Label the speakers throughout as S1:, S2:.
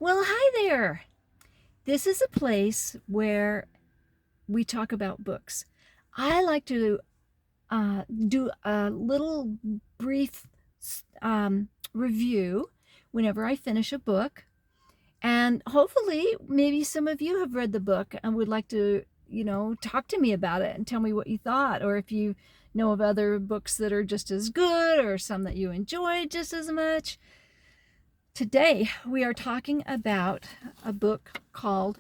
S1: Well, hi there. This is a place where we talk about books. I like to do a little brief review whenever I finish a book. And hopefully, maybe some of you have read the book and would like to, talk to me about it and tell me what you thought, or if you know of other books that are just as good or some that you enjoyed just as much. Today, we are talking about a book called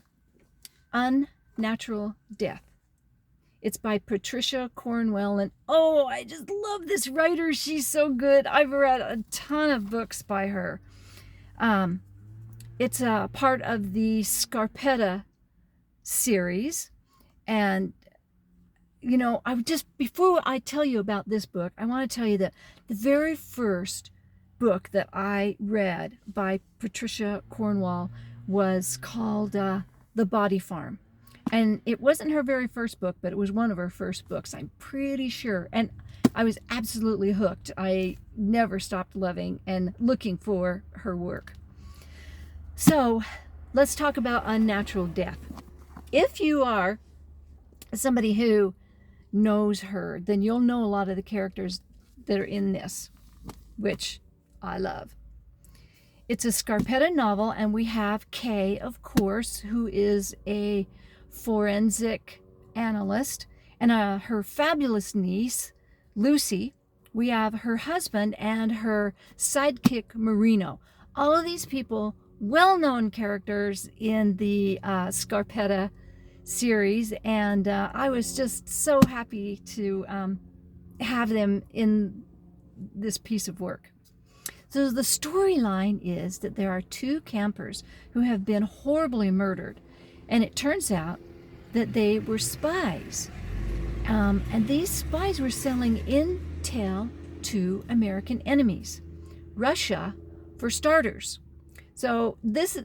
S1: Unnatural Death. It's by Patricia Cornwell, and oh, I just love this writer. She's so good. I've read a ton of books by her. It's a part of the Scarpetta series, and before I tell you about this book, I want to tell you that the very first book that I read by Patricia Cornwell was called The Body Farm. And it wasn't her very first book, but it was one of her first books, I'm pretty sure. And I was absolutely hooked. I never stopped loving and looking for her work. So let's talk about Unnatural Death. If you are somebody who knows her, then you'll know a lot of the characters that are in this, which I love. It's a Scarpetta novel, and we have Kay, of course, who is a forensic analyst, and her fabulous niece, Lucy. We have her husband and her sidekick, Marino. All of these people, well-known characters in the Scarpetta series, and I was just so happy to have them in this piece of work. So the storyline is that there are two campers who have been horribly murdered, and it turns out that they were spies. And these spies were selling intel to American enemies, Russia for starters. So this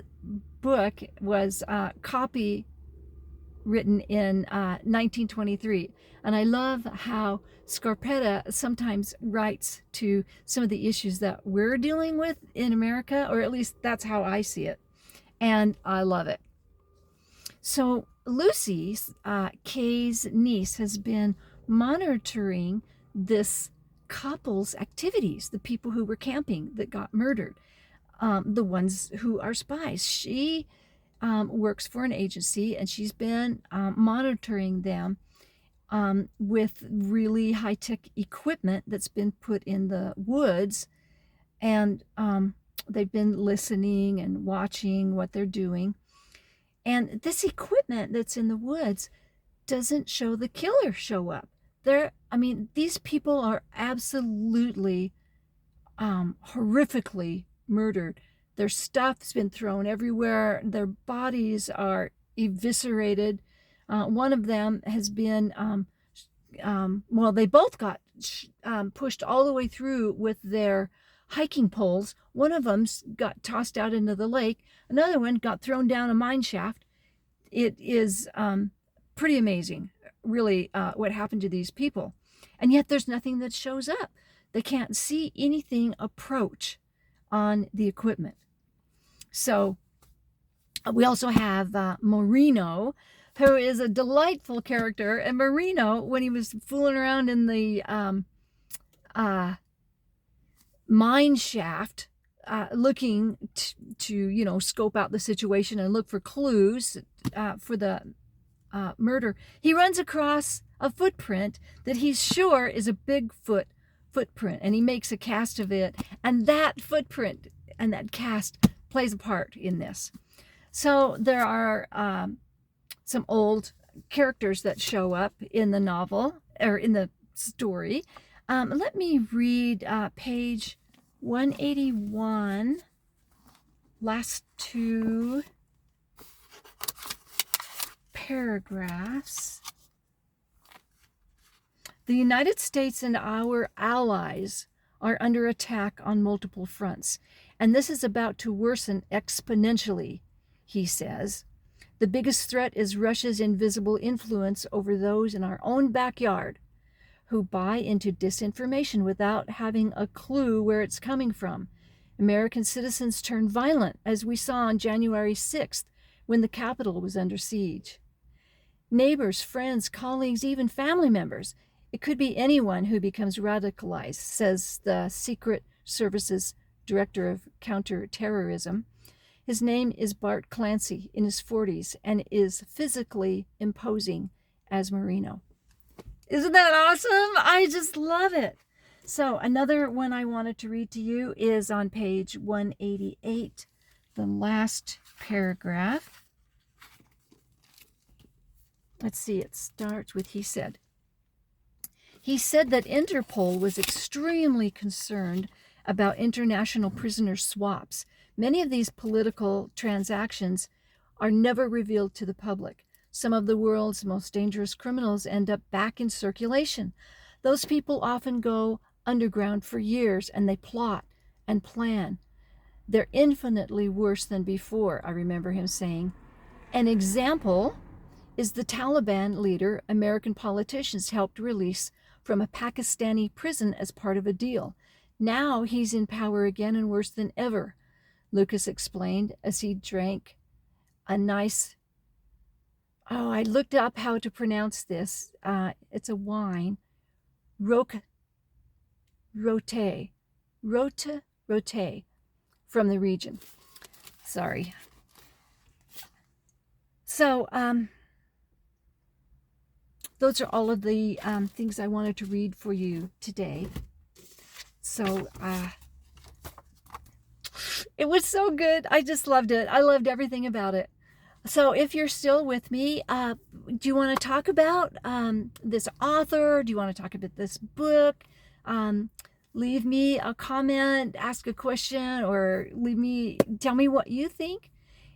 S1: book was copywritten in 1923. And I love how Scarpetta sometimes writes to some of the issues that we're dealing with in America, or at least that's how I see it. And I love it. So Lucy, Kay's niece, has been monitoring this couple's activities, the people who were camping that got murdered, the ones who are spies. She works for an agency, and she's been monitoring them with really high-tech equipment that's been put in the woods, and they've been listening and watching what they're doing. And this equipment that's in the woods doesn't show the killer show up. These people are absolutely horrifically murdered. Their stuff's been thrown everywhere. Their bodies are eviscerated. One of them has been, they both got pushed all the way through with their hiking poles. One of them got tossed out into the lake. Another one got thrown down a mine shaft. It is pretty amazing, really, what happened to these people. And yet there's nothing that shows up. They can't see anything approach on the equipment. So we also have Marino, who is a delightful character. And Marino, when he was fooling around in the mine shaft, looking to scope out the situation and look for clues for the murder, he runs across a footprint that he's sure is a Bigfoot footprint, and he makes a cast of it, and that footprint and that cast plays a part in this. So there are some old characters that show up in the novel, or in the story. Let me read page 181, last two paragraphs. The United States and our allies are under attack on multiple fronts, and this is about to worsen exponentially, he says. The biggest threat is Russia's invisible influence over those in our own backyard who buy into disinformation without having a clue where it's coming from. American citizens turned violent, as we saw on January 6th when the Capitol was under siege. Neighbors, friends, colleagues, even family members. It could be anyone who becomes radicalized, says the Secret Service's Director of Counterterrorism. His name is Bart Clancy, in his 40s, and is physically imposing as Marino. Isn't that awesome? I just love it. So another one I wanted to read to you is on page 188, the last paragraph. Let's see, it starts with, he said that Interpol was extremely concerned about international prisoner swaps. Many of these political transactions are never revealed to the public. Some of the world's most dangerous criminals end up back in circulation. Those people often go underground for years, and they plot and plan. They're infinitely worse than before, I remember him saying. An example is the Taliban leader American politicians helped release from a Pakistani prison as part of a deal. Now he's in power again and worse than ever, Lucas explained as he drank a nice, I looked up how to pronounce this. It's a wine, rote from the region. Sorry. So, those are all of the things I wanted to read for you today. So, it was so good. I just loved it. I loved everything about it. So if you're still with me, do you want to talk about this author? Do you want to talk about this book? Leave me a comment, ask a question, or tell me what you think.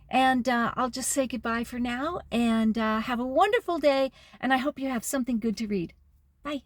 S1: And I'll just say goodbye for now, and have a wonderful day. And I hope you have something good to read. Bye.